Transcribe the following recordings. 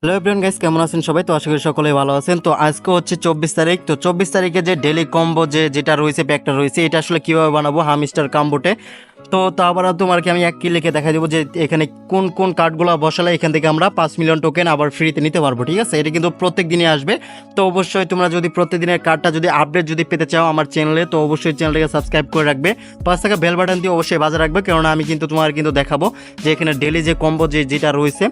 Hello everyone guys, কেমন আছেন সবাই? তো আশা করি সকলেই ভালো আছেন। তো আজকে হচ্ছে 24 তারিখ। তো 24 তারিখে যে ডেলি কম্বো যেটা রয়েছে, প্যাকটা রয়েছে, এটা আসলে কীভাবে বানাবো হামিস্টার কম্বোটে। তো আবার তোমাকে আমি এক ক্লিকে দেখা দেবো যে এখানে কোন কোন কার্ডগুলো বসালে এখান থেকে আমরা 5 মিলিয়ন টোকেন আবার ফ্রিতে নিতে পারবো। ঠিক আছে, এটা কিন্তু প্রত্যেক দিনই আসবে। তো অবশ্যই তোমরা যদি প্রত্যেকদিনের কার্ডটা যদি আপডেট যদি পেতে চাও আমার চ্যানেলে, তো অবশ্যই চ্যানেলটাকে সাবস্ক্রাইব করে রাখবে, পাঁচ টাকা বেল বাটন দিয়ে অবশ্যই বাজে রাখবে, কেননা আমি কিন্তু তোমার কিন্তু দেখাবো যে এখানে ডেলি যে কম্বো যেটা রয়েছে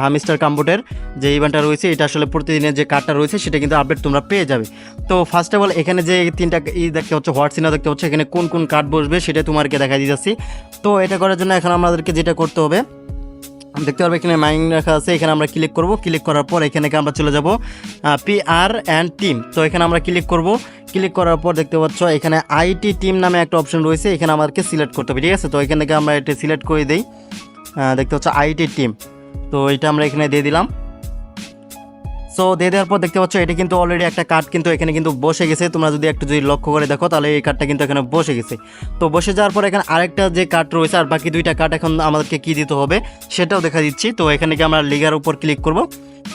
হামিস্টার কম্বোটের যে ইভেন্টটা রয়েছে, এটা আসলে প্রতিদিনের যে কার্ডটা রয়েছে সেটা কিন্তু আপডেট তোমরা পেয়ে যাবে। তো ফার্স্ট অফ অল এখানে যে তিনটা দেখতে হচ্ছে, হোয়াটসঅ্যাপ দেখতে হচ্ছে, এখানে কোন কোন কার্ড বসবে সেটা তোমাকে দেখা দিতেছি। তো এটা করার জন্য এখন আমাদেরকে যেটা করতে হবে, দেখতে পারবে এখানে মাইনিং রাখা আছে, এখানে আমরা ক্লিক করব। ক্লিক করার পর এখানে আমরা চলে যাব PR অ্যান্ড টিম। তো এখানে আমরা ক্লিক করব। ক্লিক করার পর দেখতে পাচ্ছ এখানে IT টিম নামে একটা অপশন রয়েছে, এখানে আমাদেরকে সিলেক্ট করতে হবে। ঠিক আছে, তো এখান থেকে আমরা এটা সিলেক্ট করে দিই। দেখতে হচ্ছে IT টিম, তো এটা আমরা এখানে দিয়ে দিলাম। সো দিয়ে দেওয়ার পর দেখতে পাচ্ছ এটা কিন্তু অলরেডি একটা কার্ড কিন্তু এখানে কিন্তু বসে গেছে। তোমরা যদি একটু যদি লক্ষ্য করে দেখো তাহলে এই কার্ডটা কিন্তু এখানে বসে গেছে। তো বসে যাওয়ার পর এখানে আরেকটা যে কার্ড রয়েছে আর বাকি দুইটা কার্ড এখন আমাদেরকে কী দিতে হবে সেটাও দেখা দিচ্ছি। তো এখানে কি আমরা লিগার উপর ক্লিক করব।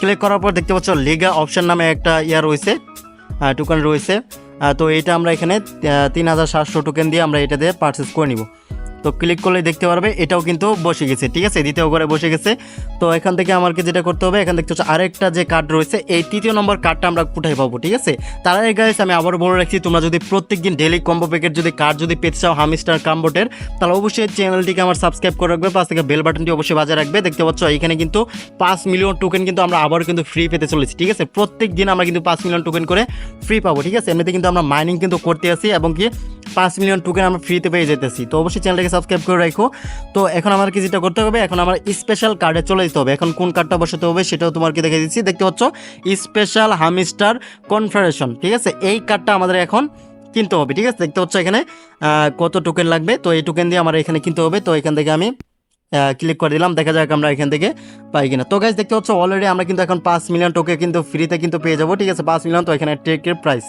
ক্লিক করার পর দেখতে পাচ্ছ লিগা অপশন নামে একটা রয়েছে, টোকেন রয়েছে। তো এটা আমরা এখানে 3700 টোকেন দিয়ে আমরা এটা দিয়ে পারচেস করে নিব। তো ক্লিক করলে দেখতে পারবে এটাও কিন্তু বসে গেছে। ঠিক আছে, দ্বিতীয় ঘরে বসে গেছে। তো এখান থেকে আমাকে যেটা করতে হবে, এখান দেখতে হচ্ছে আরেকটা যে কার্ড রয়েছে, এই তৃতীয় নম্বর কার্ডটা আমরা কোথায় পাবো। ঠিক আছে, তার আগে গাইস আমি আবার বলে রাখছি, তোমরা যদি প্রত্যেকদিন ডেলি কম্বো প্যাকেট যদি কার্ড যদি পেতে চাও হামিস্টার কম্বোটের, তাহলে অবশ্যই চ্যানেলটিকে আমার সাবস্ক্রাইব করে রাখবে, পাশ থেকে বেল বাটনটি অবশ্যই বাজায় রাখবে। দেখতে পাচ্ছ এখানে কিন্তু 5 মিলিয়ন টোকেন কিন্তু আমরা আবার কিন্তু ফ্রি পেতে চলেছি। ঠিক আছে, প্রত্যেক দিন আমরা কিন্তু 5 মিলিয়ন টোকেন করে ফ্রি পাবো। ঠিক আছে, এমনিতে কিন্তু আমরা মাইনিং কিন্তু করতে আসি এবং কি 5 মিলিয়ন টোকেন আমরা ফ্রিতে পেয়ে যেতেছি। তো অবশ্যই চ্যানেলটাকে সাবস্ক্রাইব করে রাখো। তো এখন আমাকে যেটা করতে হবে, এখন আমার স্পেশাল কার্ডে চলে যেতে হবে। এখন কোন কার্ডটা বসাতে হবে সেটাও তোমাকে দেখে দিচ্ছি। দেখতে পাচ্ছ স্পেশাল হামিস্টার কনফারেশন। ঠিক আছে, এই কার্ডটা আমাদের এখন কিনতে হবে। ঠিক আছে, দেখতে পাচ্ছ এখানে কত টোকেন লাগবে। তো এই টোকেন দিয়ে আমার এখানে কিনতে হবে। তো এখান থেকে আমি ক্লিক করে দিলাম, দেখা যাক আমরা এখান থেকে পাই কিনা। তো গাইস দেখতে পাচ্ছ অলরেডি আমরা কিন্তু এখন 5 মিলিয়ন টোকেন কিন্তু ফ্রিতে কিন্তু পেয়ে যাবো। ঠিক আছে, 5 মিলিয়ন। তো এখানে টেকের প্রাইস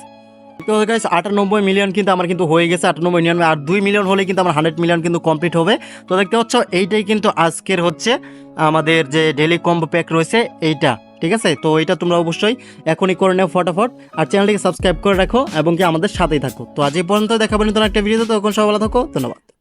তো গাইস 98 মিলিয়ন কিন্তু আমার কিন্তু হয়ে গেছে। 98 মিলিয়ন আর 2 মিলিয়ন হলে কিন্তু আমার 100 মিলিয়ন কিন্তু কমপ্লিট হবে। তো দেখতে পাচ্ছ এইটাই কিন্তু আজকের হচ্ছে আমাদের যে ডেলি কম্বো প্যাক রয়েছে এইটা। ঠিক আছে, তো এইটা তোমরা অবশ্যই এখনই করে নেও ফটাফট, আর চ্যানেলটিকে সাবস্ক্রাইব করে রাখো এবং কি আমাদের সাথেই থাকো। তো আজ এই পর্যন্ত দেখাবো নতুন একটা ভিডিওতে, তখন সবাই ভালো থাকো, ধন্যবাদ।